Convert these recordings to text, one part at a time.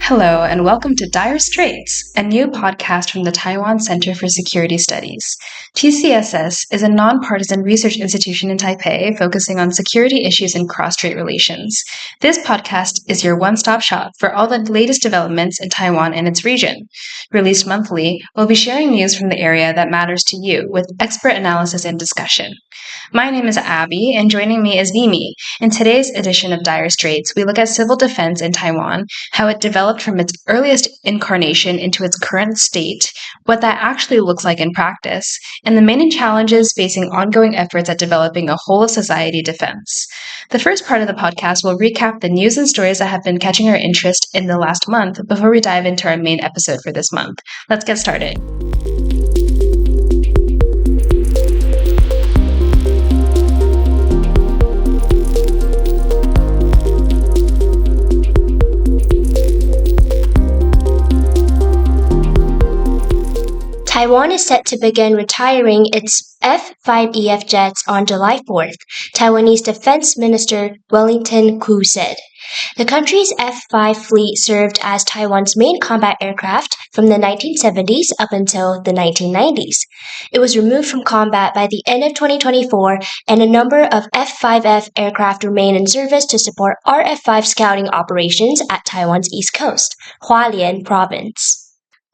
Hello, and welcome to Dire Straits, a new podcast from the Taiwan Center for Security Studies. TCSS is a nonpartisan research institution in Taipei focusing on security issues and cross-strait relations. This podcast is your one-stop shop for all the latest developments in Taiwan and its region. Released monthly, we'll be sharing news from the area that matters to you with expert analysis and discussion. My name is Abby, and joining me is Mimi. In today's edition of Dire Straits, we look at civil defense in Taiwan, how it developed from its earliest incarnation into its current state, what that actually looks like in practice, and the main challenges facing ongoing efforts at developing a whole-of-society defense. The first part of the podcast will recap the news and stories that have been catching our interest in the last month before we dive into our main episode for this month. Let's get started. Taiwan is set to begin retiring its F-5EF jets on July 4th, Taiwanese Defense Minister Wellington Koo said. The country's F-5 fleet served as Taiwan's main combat aircraft from the 1970s up until the 1990s. It was removed from combat by the end of 2024, and a number of F-5F aircraft remain in service to support RF-5 scouting operations at Taiwan's east coast, Hualien Province.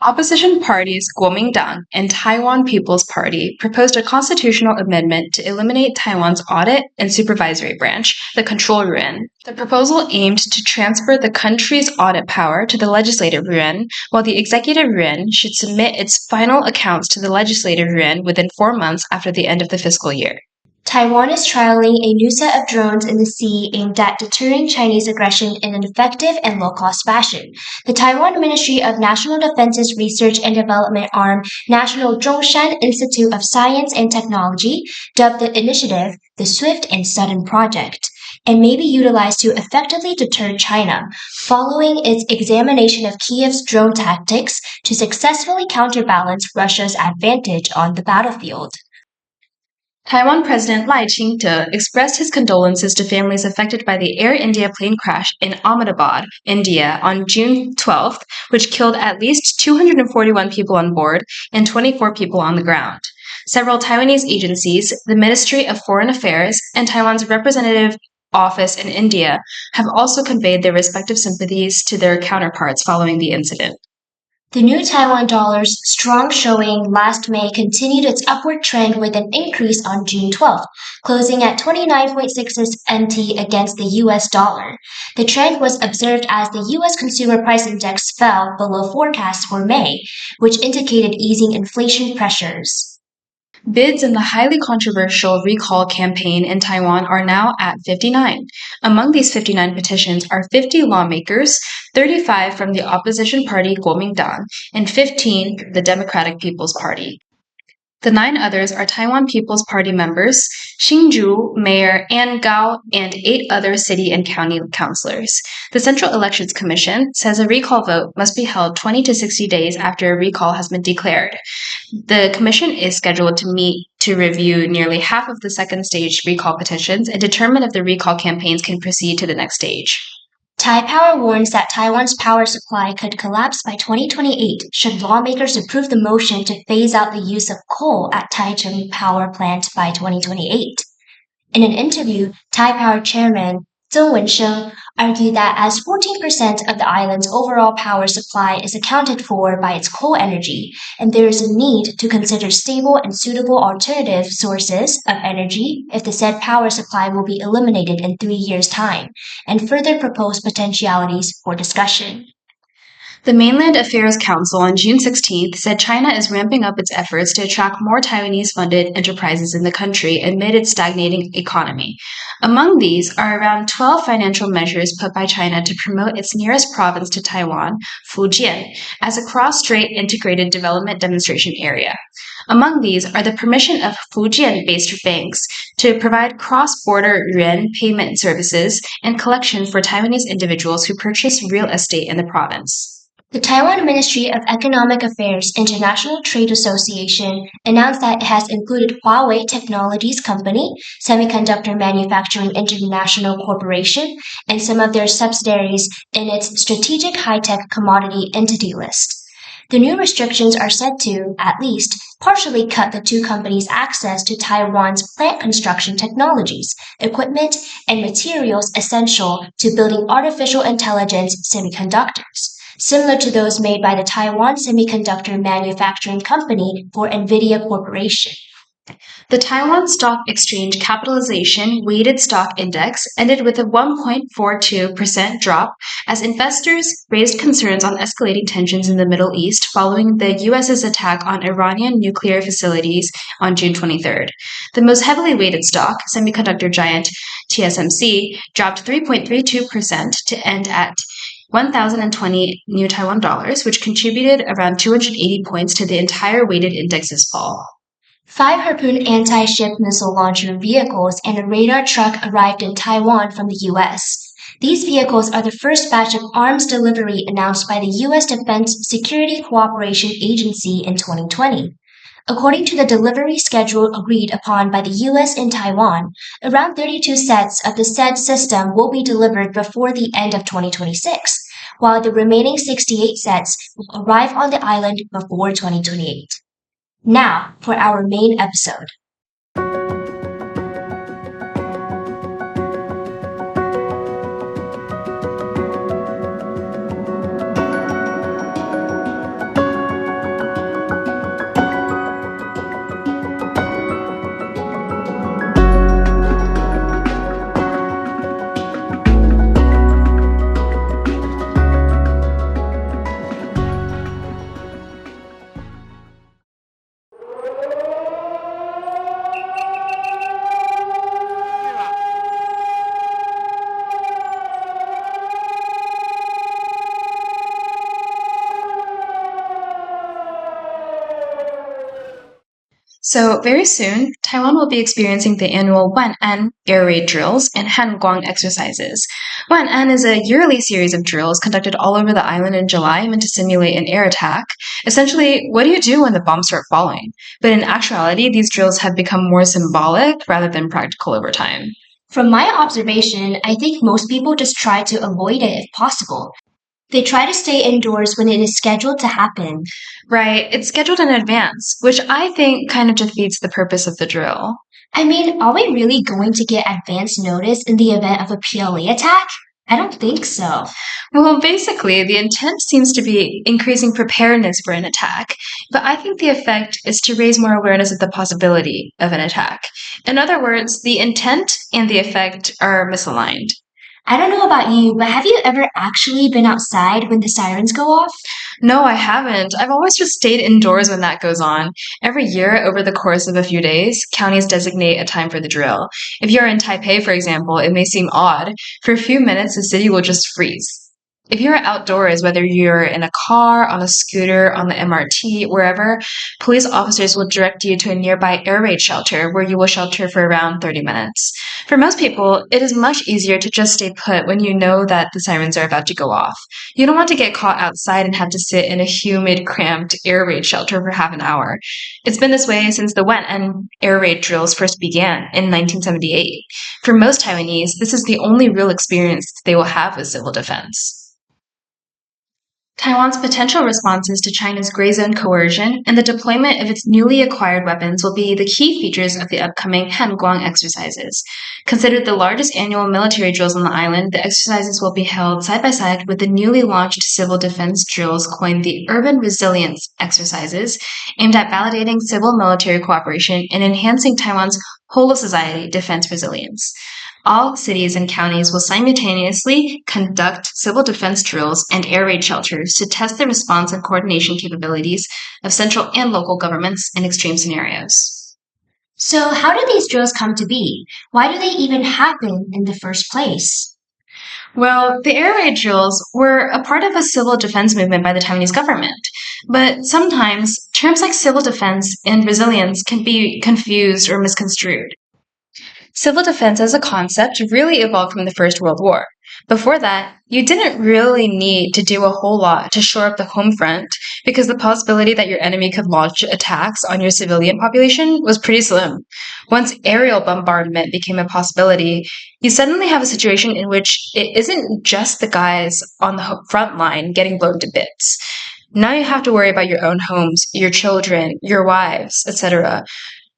Opposition parties Kuomintang and Taiwan People's Party proposed a constitutional amendment to eliminate Taiwan's audit and supervisory branch, the Control Yuan. The proposal aimed to transfer the country's audit power to the Legislative Yuan, while the Executive Yuan should submit its final accounts to the Legislative Yuan within 4 months after the end of the fiscal year. Taiwan is trialing a new set of drones in the sea aimed at deterring Chinese aggression in an effective and low-cost fashion. The Taiwan Ministry of National Defense's Research and Development arm, National Zhongshan Institute of Science and Technology, dubbed the initiative the Swift and Sudden Project, and may be utilized to effectively deter China, following its examination of Kiev's drone tactics to successfully counterbalance Russia's advantage on the battlefield. Taiwan President Lai Ching-te expressed his condolences to families affected by the Air India plane crash in Ahmedabad, India, on June 12th, which killed at least 241 people on board and 24 people on the ground. Several Taiwanese agencies, the Ministry of Foreign Affairs, and Taiwan's representative office in India have also conveyed their respective sympathies to their counterparts following the incident. The new Taiwan dollar's strong showing last May continued its upward trend with an increase on June 12th, closing at 29.66 NT against the US dollar. The trend was observed as the US Consumer Price Index fell below forecasts for May, which indicated easing inflation pressures. Bids in the highly controversial recall campaign in Taiwan are now at 59. Among these 59 petitions are 50 lawmakers, 35 from the opposition party Kuomintang, and 15 from the Democratic People's Party. The 9 others are Taiwan People's Party members, Hsinchu Mayor Ann Gao, and 8 other city and county councilors. The Central Elections Commission says a recall vote must be held 20 to 60 days after a recall has been declared. The commission is scheduled to meet to review nearly half of the second stage recall petitions and determine if the recall campaigns can proceed to the next stage. Taipower warns that Taiwan's power supply could collapse by 2028 should lawmakers approve the motion to phase out the use of coal at Taichung Power Plant by 2028. In an interview, Taipower chairman Zhou Wensheng argued that as 14% of the island's overall power supply is accounted for by its coal energy, and there is a need to consider stable and suitable alternative sources of energy if the said power supply will be eliminated in 3 years' time, and further proposed potentialities for discussion. The Mainland Affairs Council on June 16th said China is ramping up its efforts to attract more Taiwanese-funded enterprises in the country amid its stagnating economy. Among these are around 12 financial measures put by China to promote its nearest province to Taiwan, Fujian, as a cross-strait integrated development demonstration area. Among these are the permission of Fujian-based banks to provide cross-border yuan payment services and collection for Taiwanese individuals who purchase real estate in the province. The Taiwan Ministry of Economic Affairs International Trade Association announced that it has included Huawei Technologies Company, Semiconductor Manufacturing International Corporation, and some of their subsidiaries in its strategic high-tech commodity entity list. The new restrictions are said to, at least, partially cut the two companies' access to Taiwan's plant construction technologies, equipment, and materials essential to building artificial intelligence semiconductors, similar to those made by the Taiwan Semiconductor Manufacturing Company for NVIDIA Corporation. The Taiwan Stock Exchange Capitalization Weighted Stock Index ended with a 1.42% drop as investors raised concerns on escalating tensions in the Middle East following the US's attack on Iranian nuclear facilities on June 23rd. The most heavily weighted stock, semiconductor giant TSMC, dropped 3.32% to end at 1,020 new Taiwan dollars, which contributed around 280 points to the entire weighted index's fall. 5 Harpoon anti-ship missile launcher vehicles and a radar truck arrived in Taiwan from the U.S. These vehicles are the first batch of arms delivery announced by the U.S. Defense Security Cooperation Agency in 2020. According to the delivery schedule agreed upon by the U.S. in Taiwan, around 32 sets of the said system will be delivered before the end of 2026, while the remaining 68 sets will arrive on the island before 2028. Now, for our main episode. So, very soon, Taiwan will be experiencing the annual Wan'an air raid drills and Hanguang exercises. Wan'an is a yearly series of drills conducted all over the island in July meant to simulate an air attack. Essentially, what do you do when the bombs start falling? But in actuality, these drills have become more symbolic rather than practical over time. From my observation, I think most people just try to avoid it if possible. They try to stay indoors when it is scheduled to happen. Right, it's scheduled in advance, which I think kind of defeats the purpose of the drill. I mean, are we really going to get advance notice in the event of a PLA attack? I don't think so. Well, basically, the intent seems to be increasing preparedness for an attack, but I think the effect is to raise more awareness of the possibility of an attack. In other words, the intent and the effect are misaligned. I don't know about you, but have you ever actually been outside when the sirens go off? No, I haven't. I've always just stayed indoors when that goes on. Every year, over the course of a few days, counties designate a time for the drill. If you're in Taipei, for example, it may seem odd. For a few minutes, the city will just freeze. If you're outdoors, whether you're in a car, on a scooter, on the MRT, wherever, police officers will direct you to a nearby air raid shelter where you will shelter for around 30 minutes. For most people, it is much easier to just stay put when you know that the sirens are about to go off. You don't want to get caught outside and have to sit in a humid, cramped air raid shelter for half an hour. It's been this way since the Wan'an air raid drills first began in 1978. For most Taiwanese, this is the only real experience they will have with civil defense. Taiwan's potential responses to China's gray zone coercion and the deployment of its newly acquired weapons will be the key features of the upcoming Hanguang exercises. Considered the largest annual military drills on the island, the exercises will be held side by side with the newly launched civil defense drills coined the Urban Resilience exercises, aimed at validating civil-military cooperation and enhancing Taiwan's whole-of-society defense resilience. All cities and counties will simultaneously conduct civil defense drills and air raid shelters to test the response and coordination capabilities of central and local governments in extreme scenarios. So, how did these drills come to be? Why do they even happen in the first place? Well, the air raid drills were a part of a civil defense movement by the Taiwanese government. But sometimes terms like civil defense and resilience can be confused or misconstrued. Civil defense as a concept really evolved from the First World War. Before that, you didn't really need to do a whole lot to shore up the home front because the possibility that your enemy could launch attacks on your civilian population was pretty slim. Once aerial bombardment became a possibility, you suddenly have a situation in which it isn't just the guys on the front line getting blown to bits. Now you have to worry about your own homes, your children, your wives, etc.,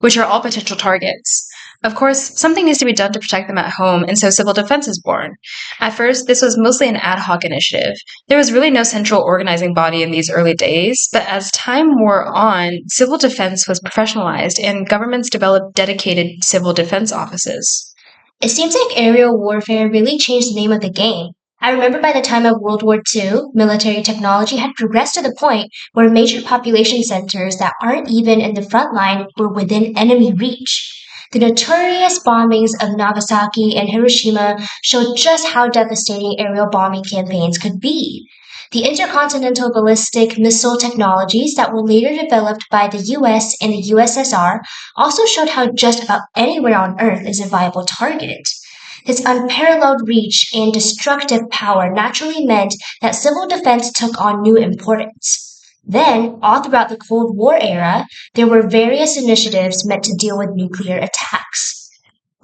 which are all potential targets. Of course, something needs to be done to protect them at home, and so civil defense is born. At first, this was mostly an ad hoc initiative. There was really no central organizing body in these early days, but as time wore on, civil defense was professionalized and governments developed dedicated civil defense offices. It seems like aerial warfare really changed the name of the game. I remember by the time of World War II, military technology had progressed to the point where major population centers that aren't even in the front line were within enemy reach. The notorious bombings of Nagasaki and Hiroshima showed just how devastating aerial bombing campaigns could be. The intercontinental ballistic missile technologies that were later developed by the US and the USSR also showed how just about anywhere on Earth is a viable target. This unparalleled reach and destructive power naturally meant that civil defense took on new importance. Then, all throughout the Cold War era, there were various initiatives meant to deal with nuclear attacks.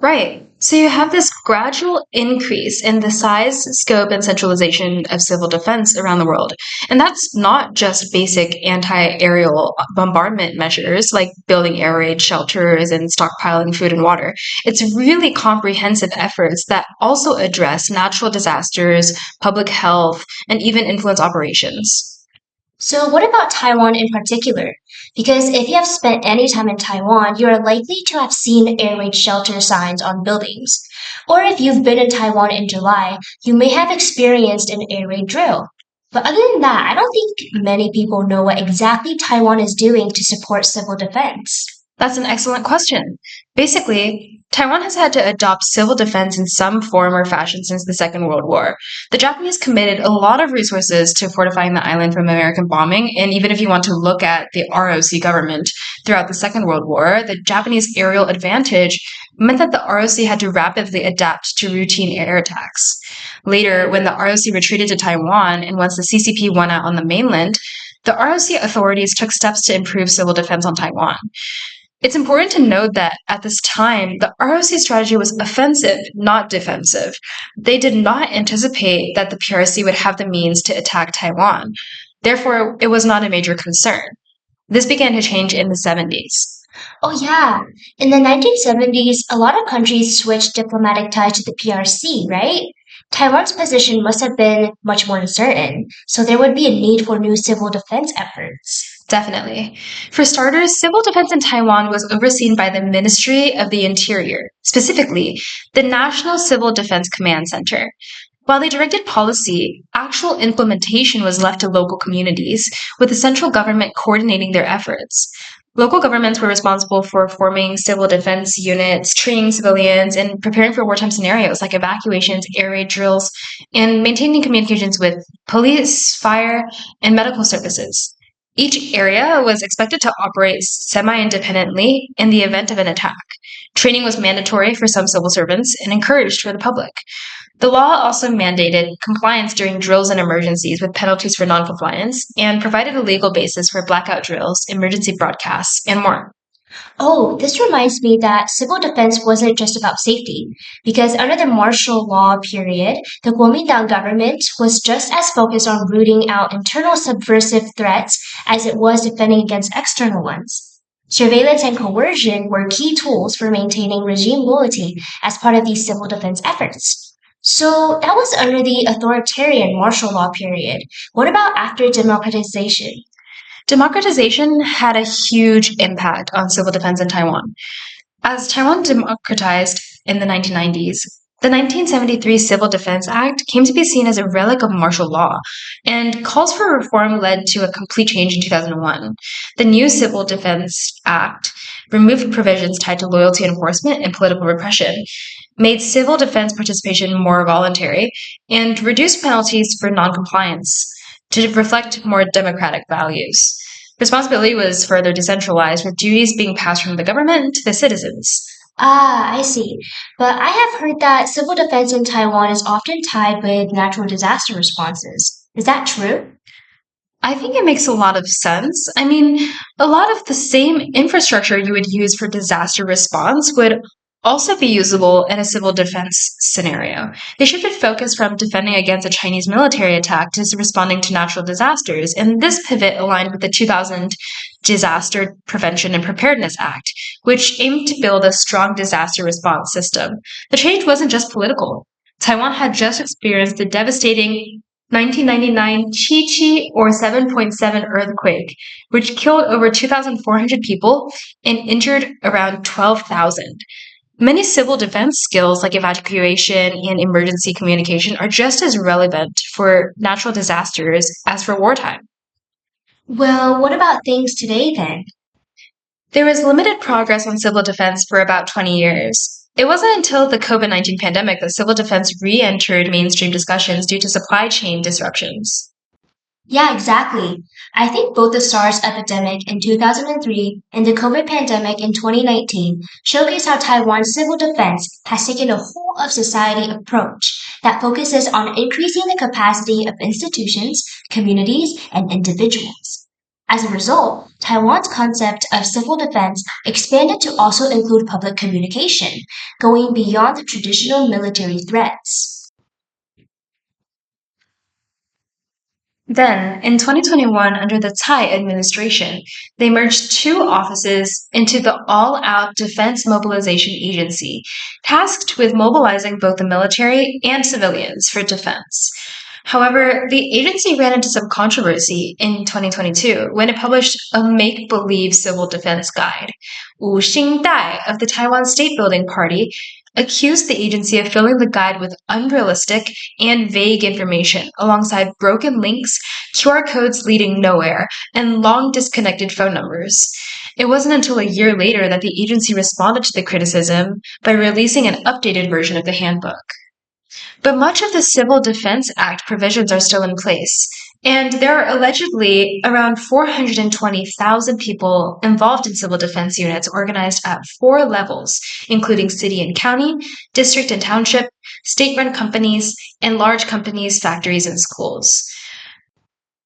Right. So you have this gradual increase in the size, scope, and centralization of civil defense around the world. And that's not just basic anti-aerial bombardment measures like building air raid shelters and stockpiling food and water. It's really comprehensive efforts that also address natural disasters, public health, and even influence operations. So, what about Taiwan in particular? Because if you have spent any time in Taiwan, you are likely to have seen air raid shelter signs on buildings. Or if you've been in Taiwan in July, you may have experienced an air raid drill. But other than that, I don't think many people know what exactly Taiwan is doing to support civil defense. That's an excellent question. Basically, Taiwan has had to adopt civil defense in some form or fashion since the Second World War. The Japanese committed a lot of resources to fortifying the island from American bombing, and even if you want to look at the ROC government throughout the Second World War, the Japanese aerial advantage meant that the ROC had to rapidly adapt to routine air attacks. Later, when the ROC retreated to Taiwan, and once the CCP won out on the mainland, the ROC authorities took steps to improve civil defense on Taiwan. It's important to note that at this time, the ROC strategy was offensive, not defensive. They did not anticipate that the PRC would have the means to attack Taiwan. Therefore, it was not a major concern. This began to change in the 70s. Oh, yeah. In the 1970s, a lot of countries switched diplomatic ties to the PRC, right? Taiwan's position must have been much more uncertain, so there would be a need for new civil defense efforts. Definitely. For starters, civil defense in Taiwan was overseen by the Ministry of the Interior, specifically the National Civil Defense Command Center. While they directed policy, actual implementation was left to local communities, with the central government coordinating their efforts. Local governments were responsible for forming civil defense units, training civilians, and preparing for wartime scenarios like evacuations, air raid drills, and maintaining communications with police, fire, and medical services. Each area was expected to operate semi-independently in the event of an attack. Training was mandatory for some civil servants and encouraged for the public. The law also mandated compliance during drills and emergencies with penalties for noncompliance and provided a legal basis for blackout drills, emergency broadcasts, and more. Oh, this reminds me that civil defense wasn't just about safety, because under the martial law period, the Kuomintang government was just as focused on rooting out internal subversive threats as it was defending against external ones. Surveillance and coercion were key tools for maintaining regime loyalty as part of these civil defense efforts. So that was under the authoritarian martial law period. What about after democratization? Democratization had a huge impact on civil defense in Taiwan. As Taiwan democratized in the 1990s, the 1973 Civil Defense Act came to be seen as a relic of martial law, and calls for reform led to a complete change in 2001. The new Civil Defense Act removed provisions tied to loyalty enforcement and political repression, made civil defense participation more voluntary, and reduced penalties for noncompliance to reflect more democratic values. Responsibility was further decentralized, with duties being passed from the government to the citizens. Ah, I see. But I have heard that civil defense in Taiwan is often tied with natural disaster responses. Is that true? I think it makes a lot of sense. I mean, a lot of the same infrastructure you would use for disaster response would also be usable in a civil defense scenario. They shifted focus from defending against a Chinese military attack to responding to natural disasters, and this pivot aligned with the 2000 Disaster Prevention and Preparedness Act, which aimed to build a strong disaster response system. The change wasn't just political. Taiwan had just experienced the devastating 1999 Chi or 7.7 earthquake, which killed over 2,400 people and injured around 12,000. Many civil defense skills like evacuation and emergency communication are just as relevant for natural disasters as for wartime. Well, what about things today then? There was limited progress on civil defense for about 20 years. It wasn't until the COVID-19 pandemic that civil defense re entered mainstream discussions due to supply chain disruptions. Yeah, exactly. I think both the SARS epidemic in 2003 and the COVID pandemic in 2019 showcase how Taiwan's civil defense has taken a whole of society approach that focuses on increasing the capacity of institutions, communities, and individuals. As a result, Taiwan's concept of civil defense expanded to also include public communication, going beyond the traditional military threats. Then, in 2021, under the Tsai administration, they merged two offices into the All Out Defense Mobilization Agency, tasked with mobilizing both the military and civilians for defense. However, the agency ran into some controversy in 2022 when it published a make believe civil defense guide. Wu Xingdai of the Taiwan State Building Party accused the agency of filling the guide with unrealistic and vague information alongside broken links, QR codes leading nowhere, and long disconnected phone numbers. It wasn't until a year later that the agency responded to the criticism by releasing an updated version of the handbook. But much of the Civil Defense Act provisions are still in place, and there are allegedly around 420,000 people involved in civil defense units organized at four levels, including city and county, district and township, state run companies, and large companies, factories, and schools.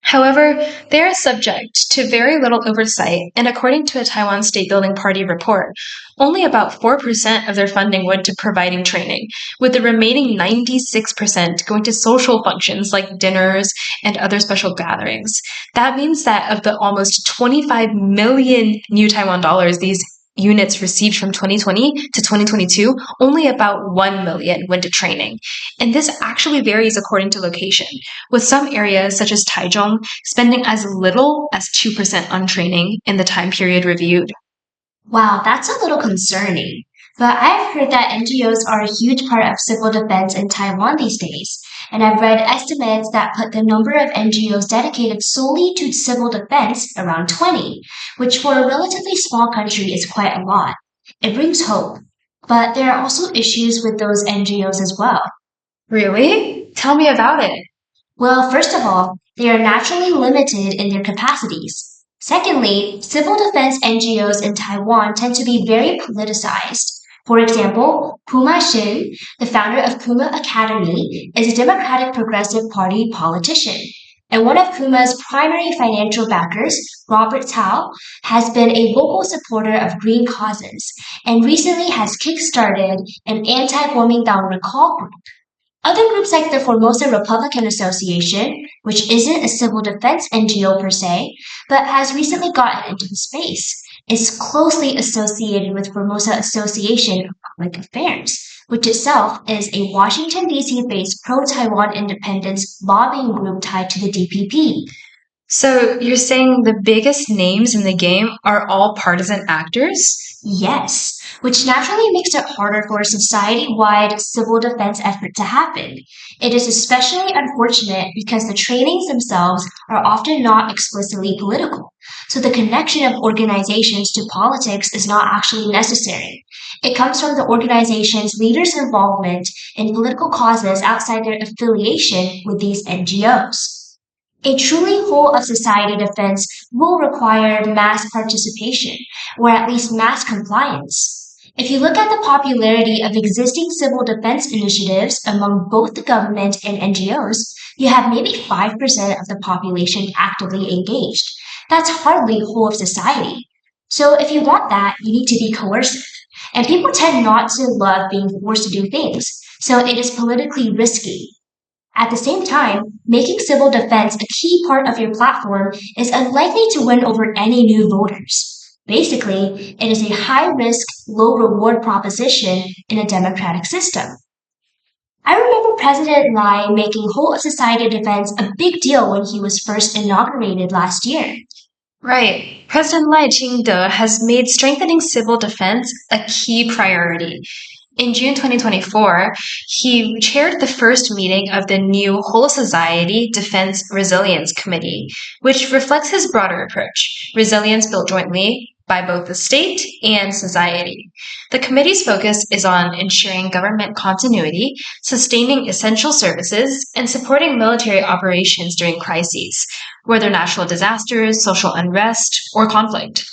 However, they are subject to very little oversight, and according to a Taiwan State Building Party report, only about 4% of their funding went to providing training, with the remaining 96% going to social functions like dinners and other special gatherings. That means that of the almost 25 million new Taiwan dollars these units received from 2020 to 2022, only about 1 million went to training. And this actually varies according to location, with some areas such as Taichung spending as little as 2% on training in the time period reviewed. Wow, that's a little concerning. But I've heard that NGOs are a huge part of civil defense in Taiwan these days, and I've read estimates that put the number of NGOs dedicated solely to civil defense around 20, which for a relatively small country is quite a lot. It brings hope. But there are also issues with those NGOs as well. Really? Tell me about it. Well, first of all, they are naturally limited in their capacities. Secondly, civil defense NGOs in Taiwan tend to be very politicized. For example, Puma Shin, the founder of Puma Academy, is a Democratic Progressive Party politician. And one of Puma's primary financial backers, Robert Tao, has been a vocal supporter of green causes and recently has kickstarted an anti-Kuomintang recall group. Other groups like the Formosa Republican Association, which isn't a civil defense NGO per se, but has recently gotten into the space, is closely associated with Formosa Association of Public Affairs, which itself is a Washington, D.C. based pro Taiwan independence lobbying group tied to the DPP. So you're saying the biggest names in the game are all partisan actors? Yes, which naturally makes it harder for a society wide civil defense effort to happen. It is especially unfortunate because the trainings themselves are often not explicitly political, so the connection of organizations to politics is not actually necessary. It comes from the organization's leaders' involvement in political causes outside their affiliation with these NGOs. A truly whole of society defense will require mass participation, or at least mass compliance. If you look at the popularity of existing civil defense initiatives among both the government and NGOs, you have maybe 5% of the population actively engaged. That's hardly whole of society. So if you want that, you need to be coercive. And people tend not to love being forced to do things, so it is politically risky. At the same time, making civil defense a key part of your platform is unlikely to win over any new voters. Basically, it is a high risk, low reward proposition in a democratic system. I remember President Lai making whole of society defense a big deal when he was first inaugurated last year. Right. President Lai Ching-te has made strengthening civil defense a key priority. In June 2024, he chaired the first meeting of the new Whole of Society Defense Resilience Committee, which reflects his broader approach, resilience built jointly by both the state and society. The committee's focus is on ensuring government continuity, sustaining essential services, and supporting military operations during crises, whether natural disasters, social unrest, or conflict.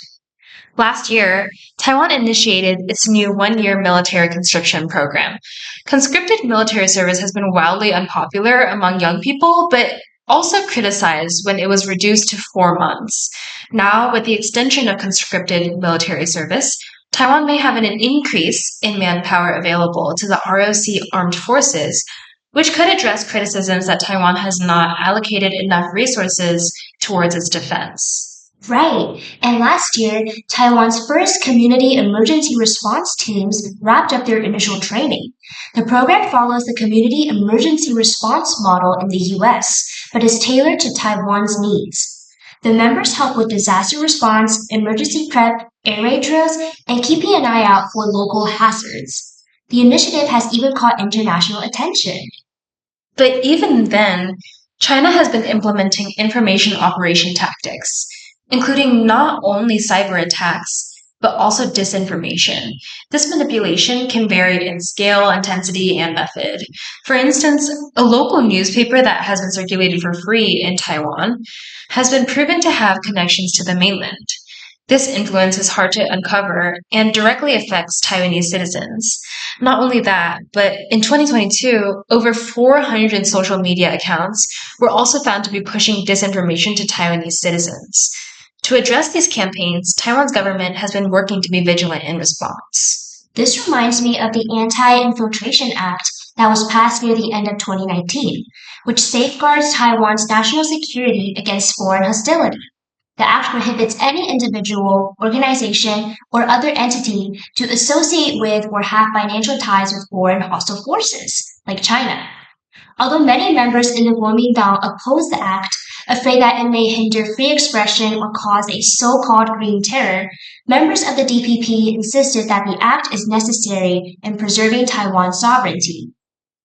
Last year, Taiwan initiated its new one-year military conscription program. Conscripted military service has been wildly unpopular among young people, but also criticized when it was reduced to 4 months. Now, with the extension of conscripted military service, Taiwan may have an increase in manpower available to the ROC armed forces, which could address criticisms that Taiwan has not allocated enough resources towards its defense. Right. And last year, Taiwan's first community emergency response teams wrapped up their initial training. The program follows the community emergency response model in the US, but is tailored to Taiwan's needs. The members help with disaster response, emergency prep, air raid drills, and keeping an eye out for local hazards. The initiative has even caught international attention. But even then, China has been implementing information operation tactics, including not only cyber attacks, but also disinformation. This manipulation can vary in scale, intensity, and method. For instance, a local newspaper that has been circulated for free in Taiwan has been proven to have connections to the mainland. This influence is hard to uncover and directly affects Taiwanese citizens. Not only that, but in 2022, over 400 social media accounts were also found to be pushing disinformation to Taiwanese citizens. To address these campaigns, Taiwan's government has been working to be vigilant in response. This reminds me of the Anti-Infiltration Act that was passed near the end of 2019, which safeguards Taiwan's national security against foreign hostility. The act prohibits any individual, organization, or other entity to associate with or have financial ties with foreign hostile forces, like China. Although many members in the Kuomintang oppose the act, afraid that it may hinder free expression or cause a so-called green terror, members of the DPP insisted that the act is necessary in preserving Taiwan's sovereignty.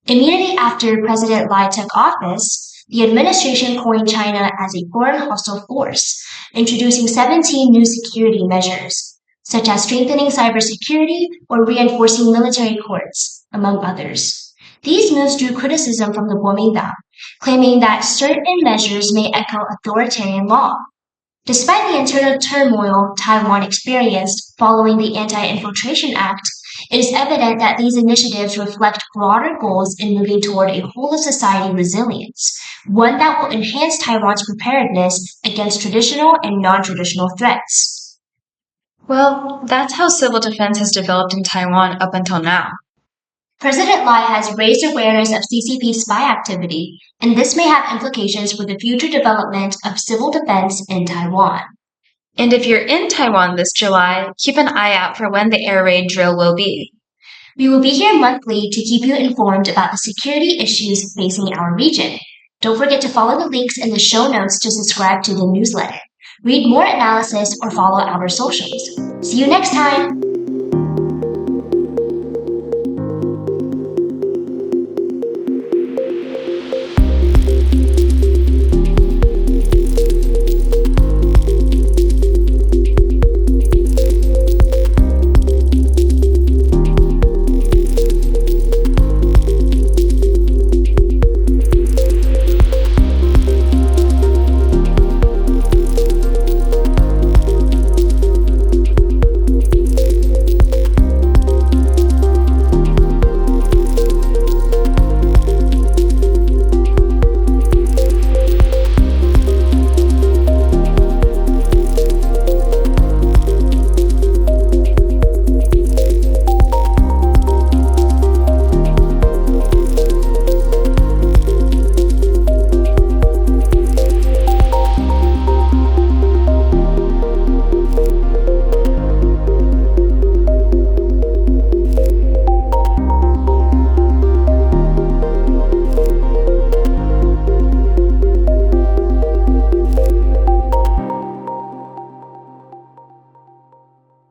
Immediately after President Lai took office, the administration coined China as a foreign hostile force, introducing 17 new security measures, such as strengthening cybersecurity or reinforcing military courts, among others. These moves drew criticism from the Kuomintang, claiming that certain measures may echo authoritarian law. Despite the internal turmoil Taiwan experienced following the Anti-Infiltration Act, it is evident that these initiatives reflect broader goals in moving toward a whole-of-society resilience, one that will enhance Taiwan's preparedness against traditional and non-traditional threats. Well, that's how civil defense has developed in Taiwan up until now. President Lai has raised awareness of CCP spy activity, and this may have implications for the future development of civil defense in Taiwan. And if you're in Taiwan this July, keep an eye out for when the air raid drill will be. We will be here monthly to keep you informed about the security issues facing our region. Don't forget to follow the links in the show notes to subscribe to the newsletter. Read more analysis or follow our socials. See you next time!